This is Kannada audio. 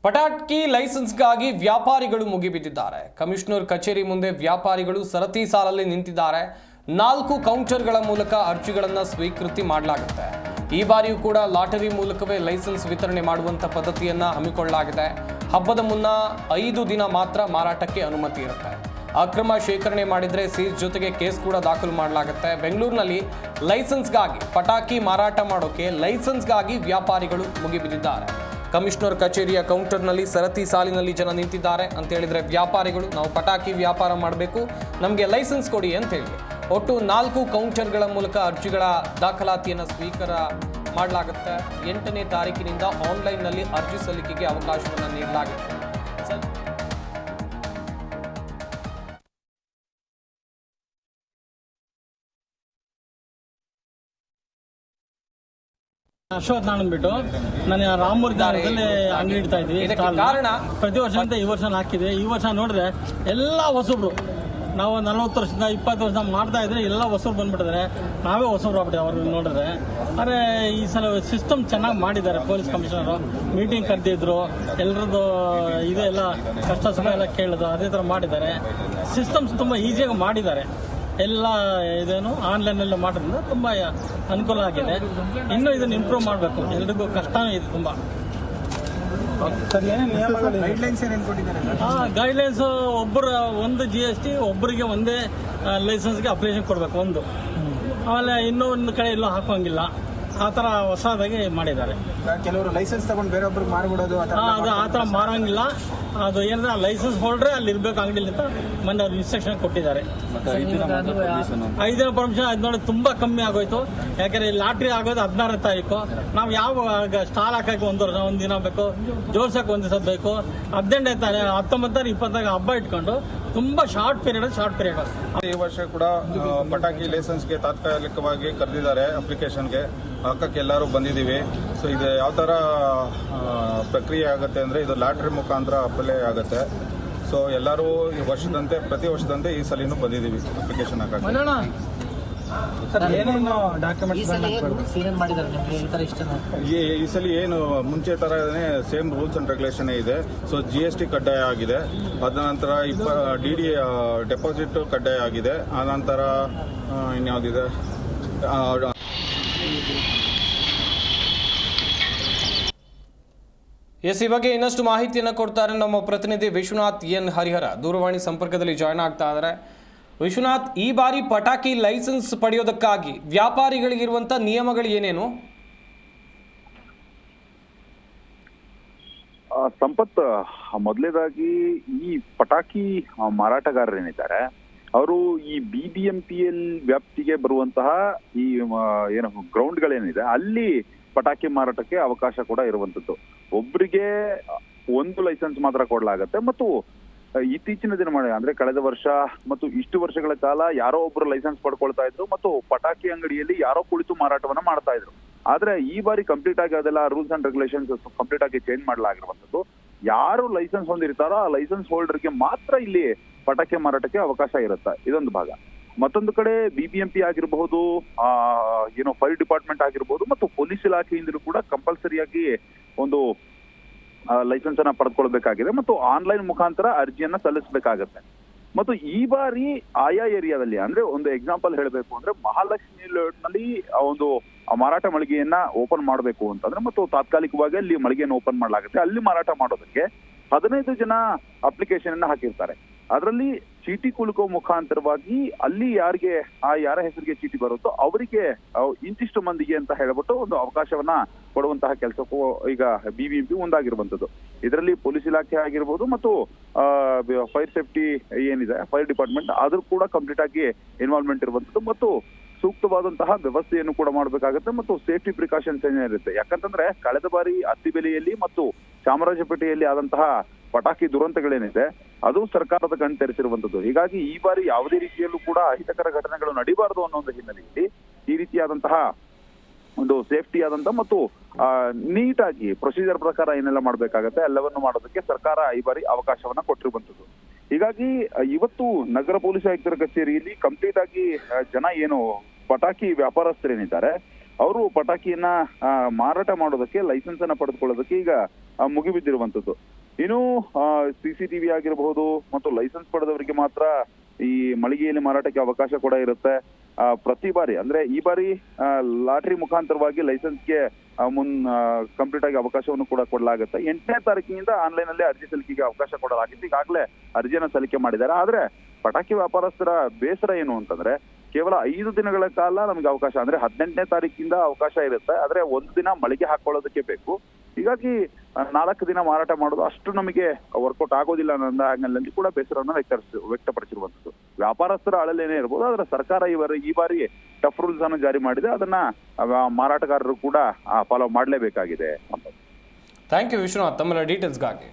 ಪಟಾಕಿ ಲೈಸೆನ್ಸ್ಗಾಗಿ ವ್ಯಾಪಾರಿಗಳು ಮುಗಿಬಿದ್ದಿದ್ದಾರೆ. ಕಮಿಷನರ್ ಕಚೇರಿ ಮುಂದೆ ವ್ಯಾಪಾರಿಗಳು ಸರತಿ ಸಾಲಲ್ಲಿ ನಿಂತಿದ್ದಾರೆ. 4 ಕೌಂಟರ್ಗಳ ಮೂಲಕ ಅರ್ಜಿಗಳನ್ನು ಸ್ವೀಕೃತಿ ಮಾಡಲಾಗುತ್ತೆ. ಈ ಬಾರಿಯೂ ಕೂಡ ಲಾಟರಿ ಮೂಲಕವೇ ಲೈಸೆನ್ಸ್ ವಿತರಣೆ ಮಾಡುವಂತ ಪದ್ಧತಿಯನ್ನ ಹಮ್ಮಿಕೊಳ್ಳಲಾಗಿದೆ. ಹಬ್ಬದ ಮುನ್ನ 5 ದಿನ ಮಾತ್ರ ಮಾರಾಟಕ್ಕೆ ಅನುಮತಿ ಇರುತ್ತೆ. ಅಕ್ರಮ ಶೇಖರಣೆ ಮಾಡಿದ್ರೆ ಸೀಸ್ ಜೊತೆಗೆ ಕೇಸ್ ಕೂಡ ದಾಖಲು ಮಾಡಲಾಗುತ್ತೆ. ಬೆಂಗಳೂರಿನಲ್ಲಿ ಲೈಸೆನ್ಸ್ಗಾಗಿ ಪಟಾಕಿ ಮಾರಾಟ ಮಾಡೋಕೆ ಲೈಸೆನ್ಸ್ಗಾಗಿ ವ್ಯಾಪಾರಿಗಳು ಮುಗಿಬಿದ್ದಿದ್ದಾರೆ. ಕಮಿಷನರ್ ಕಚೇರಿಯ ಕೌಂಟರ್ನಲ್ಲಿ ಸರತಿ ಸಾಲಿನಲ್ಲಿ ಜನ ನಿಂತಿದ್ದಾರೆ ಅಂತ ಹೇಳಿದ್ರೆ ವ್ಯಾಪಾರಿಗಳು ನಾವು ಪಟಾಕಿ ವ್ಯಾಪಾರ ಮಾಡಬೇಕು, ನಮಗೆ ಲೈಸೆನ್ಸ್ ಕೊಡಿ ಅಂತ ಹೇಳಿ ಒಟ್ಟು 4 ಕೌಂಟರ್ಗಳ ಮೂಲಕ ಅರ್ಜಿಗಳ ದಾಖಲಾತಿಯನ್ನು ಸ್ವೀಕಾರ ಮಾಡಲಾಗುತ್ತೆ. 8ನೇ ತಾರೀಕಿನಿಂದ ಆನ್ಲೈನ್ನಲ್ಲಿ ಅರ್ಜಿ ಸಲ್ಲಿಕೆಗೆ ಅವಕಾಶವನ್ನು ನೀಡಲಾಗಿದೆ. ಅಶೋಕ್ ಅಂದ್ಬಿಟ್ಟು ನಾನು ರಾಮಮೂರ್ತಿ ಅಂಗಡಿ ಇಡ್ತಾ ಇದ್ವಿ. ಕಾರಣ ಪ್ರತಿ ವರ್ಷ ಅಂತ ಈ ವರ್ಷ ಹಾಕಿದೆ. ಈ ವರ್ಷ ನೋಡಿದ್ರೆ ಎಲ್ಲ ಹೊಸಬ್ರು, ನಾವು 40 ವರ್ಷದಿಂದ 20 ವರ್ಷದಿಂದ ಮಾಡ್ತಾ ಇದ್ರೆ ಎಲ್ಲ ಹೊಸಬ್ರು ಬಂದ್ಬಿಟ್ಟಿದ್ದಾರೆ. ನಾವೇ ಹೊಸಬ್ರು ಆಗ್ಬಿಟ್ಟಿದೆ ಅವ್ರನ್ನ ನೋಡಿದ್ರೆ. ಆದರೆ ಈ ಸಲ ಸಿಸ್ಟಮ್ ಚೆನ್ನಾಗಿ ಮಾಡಿದ್ದಾರೆ. ಪೊಲೀಸ್ ಕಮಿಷನರು ಮೀಟಿಂಗ್ ಕರೆದಿದ್ರು, ಎಲ್ಲರದ್ದು ಇದೆಲ್ಲ ಕಷ್ಟ ಸುಖ ಎಲ್ಲ ಕೇಳಿದ್ರು, ಅದೇ ಥರ ಮಾಡಿದ್ದಾರೆ. ಸಿಸ್ಟಮ್ಸ್ ತುಂಬ ಈಸಿಯಾಗಿ ಮಾಡಿದ್ದಾರೆ. ಎಲ್ಲ ಇದೇನು ಆನ್ಲೈನಲ್ಲಿ ಮಾಡೋದ್ರಿಂದ ತುಂಬ ಅನುಕೂಲ ಆಗಿದೆ. ಇನ್ನೂ ಇದನ್ನು ಇಂಪ್ರೂವ್ ಮಾಡಬೇಕು. ಎಲ್ರಿಗೂ ಕಷ್ಟನೂ ಇದೆ ತುಂಬ. ಗೈಡ್ಲೈನ್ಸ್ ಒಬ್ಬರು ಒಂದು GST, ಒಬ್ಬರಿಗೆ ಒಂದೇ ಲೈಸೆನ್ಸ್ಗೆ ಅಪ್ಲಿಕೇಶನ್ ಕೊಡಬೇಕು ಒಂದು. ಆಮೇಲೆ ಇನ್ನೊಂದು ಕಡೆ ಎಲ್ಲೂ ಹಾಕೋಂಗಿಲ್ಲ. ಆ ಥರ ಹೊಸದಾಗಿ ಮಾಡಿದ್ದಾರೆ. ಕೆಲವರು ಲೈಸೆನ್ಸ್ ತಗೊಂಡು ಬೇರೊಬ್ಬರಿಗೆ ಮಾರ್ಬಿಡೋದು ಅದು ಆ ಥರ ಮಾರೋಂಗಿಲ್ಲ. ಅದು ಏನಂದ್ರೆ ಲೈಸೆನ್ಸ್ ಹೋಲ್ಡ್ರೆ ಅಲ್ಲಿ ಇರಬೇಕು ಅಂಗಡಿಲಿ ಅಂತ ಮೊನ್ನೆ ಅವ್ರು ಇನ್ಸ್ಟ್ರಕ್ಷನ್ ಕೊಟ್ಟಿದ್ದಾರೆ. 5 ದಿನ ಪರ್ಮಿಷನ್ ಅದು ನೋಡಿ ತುಂಬ ಕಮ್ಮಿ ಆಗೋಯ್ತು. ಯಾಕಂದ್ರೆ ಲಾಟ್ರಿ ಆಗೋದು 16ನೇ ತಾರೀಕು. ನಾವು ಯಾವ ಸ್ಟಾಲ್ ಹಾಕಕ್ಕೆ ಒಂದು ದಿನ ಬೇಕು, ಜೋಡ್ಸಕ್ಕೆ ಒಂದು ದಿವಸ ಬೇಕು. 18ನೇ ತಾರೀಕು 19 20 ಹಬ್ಬ ಇಟ್ಕೊಂಡು ತುಂಬಾ ಶಾರ್ಟ್ ಪೀರಿಯಡ್. ಈ ವರ್ಷ ಕೂಡ ಪಟಾಕಿ ಲೈಸೆನ್ಸ್ಗೆ ತಾತ್ಕಾಲಿಕವಾಗಿ ಕರೆದಿದ್ದಾರೆ. ಅಪ್ಲಿಕೇಶನ್ಗೆ ಹಾಕಕ್ಕೆ ಎಲ್ಲರೂ ಬಂದಿದ್ದೀವಿ. ಸೊ ಇದು ಯಾವ ಥರ ಪ್ರಕ್ರಿಯೆ ಆಗುತ್ತೆ ಅಂದರೆ ಇದು ಲಾಟ್ರಿ ಮುಖಾಂತರ ಅಪ್ಲೈ ಆಗುತ್ತೆ. ಸೊ ಎಲ್ಲರೂ ಪ್ರತಿ ವರ್ಷದಂತೆ ಈ ಸಲಿನೂ ಬಂದಿದ್ದೀವಿ ಅಪ್ಲಿಕೇಶನ್ ಹಾಕಕ್ಕೆ. ಈ ಸಲ ಏನು ಮುಂಚೆ ತರನೇ ಸೇಮ್ ರೂಲ್ಸ್ ಅಂಡ್ ರೆಗ್ಯುಲೇಷನ್ ಇದೆ. ಸೊ GST ಕಡ್ಡಾಯ ಆಗಿದೆ. ಅದ ನಂತರ DD ಡೆಪಾಸಿಟ್ ಕಡ್ಡಾಯ ಆಗಿದೆ. ಆನಂತರ ಇನ್ಯಾವುದಿದೆ, ಈ ಬಗ್ಗೆ ಇನ್ನಷ್ಟು ಮಾಹಿತಿಯನ್ನು ಕೊಡ್ತಾರೆ ನಮ್ಮ ಪ್ರತಿನಿಧಿ ವಿಶ್ವನಾಥ್ ಎನ್ ಹರಿಹರ. ದೂರವಾಣಿ ಸಂಪರ್ಕದಲ್ಲಿ ಜಾಯ್ನ್ ಆಗ್ತಾ ಇದ್ದಾರೆ. ವಿಶ್ವನಾಥ್, ಈ ಬಾರಿ ಪಟಾಕಿ ಲೈಸೆನ್ಸ್ ಪಡೆಯೋದಕ್ಕಾಗಿ ವ್ಯಾಪಾರಿಗಳಿಗಿರುವಂತ ನಿಯಮಗಳು ಏನೇನು? ಸಂಪತ್, ಮೊದಲನೇದಾಗಿ ಈ ಪಟಾಕಿ ಮಾರಾಟಗಾರರೇನಿದ್ದಾರೆ ಅವರು ಈ BBMPL ವ್ಯಾಪ್ತಿಗೆ ಬರುವಂತಹ ಈ ಏನು ಗ್ರೌಂಡ್ಗಳೇನಿದೆ ಅಲ್ಲಿ ಪಟಾಕಿ ಮಾರಾಟಕ್ಕೆ ಅವಕಾಶ ಕೂಡ ಇರುವಂತದ್ದು. ಒಬ್ಬರಿಗೆ ಒಂದು ಲೈಸೆನ್ಸ್ ಮಾತ್ರ ಕೊಡಲಾಗತ್ತೆ. ಮತ್ತು ಇತ್ತೀಚಿನ ದಿನಮಾನ ಅಂದ್ರೆ ಕಳೆದ ವರ್ಷ ಮತ್ತು ಇಷ್ಟು ವರ್ಷಗಳ ಕಾಲ ಯಾರೋ ಒಬ್ರು ಲೈಸೆನ್ಸ್ ಪಡ್ಕೊಳ್ತಾ ಇದ್ರು ಮತ್ತು ಪಟಾಕಿ ಅಂಗಡಿಯಲ್ಲಿ ಯಾರೋ ಕುಳಿತು ಮಾರಾಟವನ್ನ ಮಾಡ್ತಾ ಇದ್ರು. ಆದ್ರೆ ಈ ಬಾರಿ ಕಂಪ್ಲೀಟ್ ಆಗಿ ಅದೆಲ್ಲ ರೂಲ್ಸ್ ಅಂಡ್ ರೆಗ್ಯುಲೇಷನ್ಸ್ ಕಂಪ್ಲೀಟ್ ಆಗಿ ಚೇಂಜ್ ಮಾಡಲಾಗಿರುವಂತದ್ದು. ಯಾರು ಲೈಸೆನ್ಸ್ ಹೊಂದಿರ್ತಾರೋ ಆ ಲೈಸೆನ್ಸ್ ಹೋಲ್ಡರ್ಗೆ ಮಾತ್ರ ಇಲ್ಲಿ ಪಟಾಕಿ ಮಾರಾಟಕ್ಕೆ ಅವಕಾಶ ಇರುತ್ತೆ. ಇದೊಂದು ಭಾಗ. ಮತ್ತೊಂದು ಕಡೆ BBMP ಆಗಿರಬಹುದು, ಏನೋ ಫೈರ್ ಡಿಪಾರ್ಟ್ಮೆಂಟ್ ಆಗಿರ್ಬೋದು ಮತ್ತು ಪೊಲೀಸ್ ಇಲಾಖೆಯಿಂದಲೂ ಕೂಡ ಕಂಪಲ್ಸರಿಯಾಗಿ ಒಂದು ಲೈಸೆನ್ಸ್ ಅನ್ನ ಪಡೆದುಕೊಳ್ಬೇಕಾಗಿದೆ ಮತ್ತು ಆನ್ಲೈನ್ ಮುಖಾಂತರ ಅರ್ಜಿಯನ್ನ ಸಲ್ಲಿಸಬೇಕಾಗತ್ತೆ. ಮತ್ತು ಈ ಬಾರಿ ಆಯಾ ಏರಿಯಾದಲ್ಲಿ ಅಂದ್ರೆ ಒಂದು ಎಕ್ಸಾಂಪಲ್ ಹೇಳಬೇಕು ಅಂದ್ರೆ ಮಹಾಲಕ್ಷ್ಮಿ ಲೇಔಟ್ನಲ್ಲಿ ಒಂದು ಮಾರಾಟ ಮಳಿಗೆಯನ್ನ ಓಪನ್ ಮಾಡಬೇಕು ಅಂತಂದ್ರೆ ಮತ್ತು ತಾತ್ಕಾಲಿಕವಾಗಿ ಅಲ್ಲಿ ಮಳಿಗೆಯನ್ನು ಓಪನ್ ಮಾಡಲಾಗುತ್ತೆ. ಅಲ್ಲಿ ಮಾರಾಟ ಮಾಡೋದಕ್ಕೆ 15 ಜನ ಅಪ್ಲಿಕೇಶನ್ ಅನ್ನ ಹಾಕಿರ್ತಾರೆ. ಅದರಲ್ಲಿ ಚೀಟಿ ಕುಲುಕೋ ಮುಖಾಂತರವಾಗಿ ಅಲ್ಲಿ ಯಾರ ಹೆಸರಿಗೆ ಚೀಟಿ ಬರುತ್ತೋ ಅವರಿಗೆ ಇಂತಿಷ್ಟು ಮಂದಿಗೆ ಅಂತ ಹೇಳ್ಬಿಟ್ಟು ಒಂದು ಅವಕಾಶವನ್ನ ಕೊಡುವಂತಹ ಕೆಲಸಕ್ಕೂ ಈಗ BBMP ಮುಂದಾಗಿರುವಂತದ್ದು. ಇದರಲ್ಲಿ ಪೊಲೀಸ್ ಇಲಾಖೆ ಆಗಿರ್ಬೋದು ಮತ್ತು ಫೈರ್ ಸೇಫ್ಟಿ ಏನಿದೆ ಫೈರ್ ಡಿಪಾರ್ಟ್ಮೆಂಟ್ ಅದ್ರ ಕೂಡ ಕಂಪ್ಲೀಟ್ ಆಗಿ ಇನ್ವಾಲ್ವ್ಮೆಂಟ್ ಇರುವಂತದ್ದು ಮತ್ತು ಸೂಕ್ತವಾದಂತಹ ವ್ಯವಸ್ಥೆಯನ್ನು ಕೂಡ ಮಾಡಬೇಕಾಗುತ್ತೆ ಮತ್ತು ಸೇಫ್ಟಿ ಪ್ರಿಕಾಷನ್ಸ್ ಏನಿರುತ್ತೆ. ಯಾಕಂತಂದ್ರೆ ಕಳೆದ ಬಾರಿ ಅತ್ತಿಬೆಲೆಯಲ್ಲಿ ಮತ್ತು ಚಾಮರಾಜಪೇಟೆಯಲ್ಲಿ ಆದಂತಹ ಪಟಾಕಿ ದುರಂತಗಳೇನಿದೆ ಅದು ಸರ್ಕಾರದ ಕಣ್ ತೆರೆಸಿರುವಂತದ್ದು. ಹೀಗಾಗಿ ಈ ಬಾರಿ ಯಾವುದೇ ರೀತಿಯಲ್ಲೂ ಕೂಡ ಅಹಿತಕರ ಘಟನೆಗಳು ನಡೀಬಾರದು ಅನ್ನೋ ಒಂದು ಹಿನ್ನೆಲೆಯಲ್ಲಿ ಈ ರೀತಿಯಾದಂತಹ ಒಂದು ಸೇಫ್ಟಿ ಆದಂತ ಮತ್ತು ನೀಟಾಗಿ ಪ್ರೊಸೀಜರ್ ಪ್ರಕಾರ ಏನೆಲ್ಲ ಮಾಡ್ಬೇಕಾಗತ್ತೆ ಎಲ್ಲವನ್ನು ಮಾಡೋದಕ್ಕೆ ಸರ್ಕಾರ ಈ ಬಾರಿ ಅವಕಾಶವನ್ನ ಕೊಟ್ಟಿರುವಂತದ್ದು. ಹೀಗಾಗಿ ಇವತ್ತು ನಗರ ಪೊಲೀಸ್ ಆಯುಕ್ತರ ಕಚೇರಿಯಲ್ಲಿ ಕಂಪ್ಲೀಟ್ ಆಗಿ ಜನ ಏನು ಪಟಾಕಿ ವ್ಯಾಪಾರಸ್ಥರೇನಿದ್ದಾರೆ ಅವರು ಪಟಾಕಿಯನ್ನ ಮಾರಾಟ ಮಾಡೋದಕ್ಕೆ ಲೈಸೆನ್ಸ್ ಅನ್ನ ಪಡೆದುಕೊಳ್ಳೋದಕ್ಕೆ ಈಗ ಮುಗಿಬಿದ್ದಿರುವಂತದ್ದು. ಇನ್ನು CCTV ಆಗಿರಬಹುದು ಮತ್ತು ಲೈಸೆನ್ಸ್ ಪಡೆದವರಿಗೆ ಮಾತ್ರ ಈ ಮಳಿಗೆಯಲ್ಲಿ ಮಾರಾಟಕ್ಕೆ ಅವಕಾಶ ಕೂಡ ಇರುತ್ತೆ. ಪ್ರತಿ ಬಾರಿ ಅಂದ್ರೆ ಈ ಬಾರಿ ಲಾಟರಿ ಮುಖಾಂತರವಾಗಿ ಲೈಸೆನ್ಸ್ಗೆ ಕಂಪ್ಲೀಟ್ ಆಗಿ ಅವಕಾಶವನ್ನು ಕೂಡ ಕೊಡಲಾಗುತ್ತೆ. 8ನೇ ತಾರೀಕಿನಿಂದ ಆನ್ಲೈನ್ ಅಲ್ಲೇ ಅರ್ಜಿ ಸಲ್ಲಿಕೆಗೆ ಅವಕಾಶ ಕೊಡಲಾಗಿತ್ತು. ಈಗಾಗಲೇ ಅರ್ಜಿಯನ್ನು ಸಲ್ಲಿಕೆ ಮಾಡಿದ್ದಾರೆ. ಆದ್ರೆ ಪಟಾಕಿ ವ್ಯಾಪಾರಸ್ಥರ ಬೇಸರ ಏನು ಅಂತಂದ್ರೆ ಕೇವಲ 5 ದಿನಗಳ ಕಾಲ ನಮ್ಗೆ ಅವಕಾಶ, ಅಂದ್ರೆ 18ನೇ ತಾರೀಕಿಂದ ಅವಕಾಶ ಇರುತ್ತೆ. ಆದ್ರೆ 1 ದಿನ ಮಳಿಗೆ ಹಾಕೊಳ್ಳೋದಕ್ಕೆ ಬೇಕು. ಹೀಗಾಗಿ 4 ದಿನ ಮಾರಾಟ ಮಾಡೋದು ಅಷ್ಟು ನಮಗೆ ವರ್ಕೌಟ್ ಆಗೋದಿಲ್ಲ ಅನ್ನೋ ಆಂಗಲ್ನಲ್ಲಿ ಕೂಡ ಬೇಸರವನ್ನು ವ್ಯಕ್ತಪಡಿಸಿರುವಂತದ್ದು. ವ್ಯಾಪಾರಸ್ಥರ ಅಳಲೇನೇ ಇರ್ಬೋದು, ಆದ್ರೆ ಸರ್ಕಾರ ಈ ಬಾರಿ ಟಫ್ ರೂಲ್ಸ್ ಅನ್ನು ಜಾರಿ ಮಾಡಿದೆ. ಅದನ್ನ ಮಾರಾಟಗಾರರು ಕೂಡ ಫಾಲೋ ಮಾಡಲೇಬೇಕಾಗಿದೆ. ಥ್ಯಾಂಕ್ ಯು ವಿಶ್ವನಾಥ್ ತಮ್ಮ ಡೀಟೇಲ್ಸ್ಗಾಗಿ.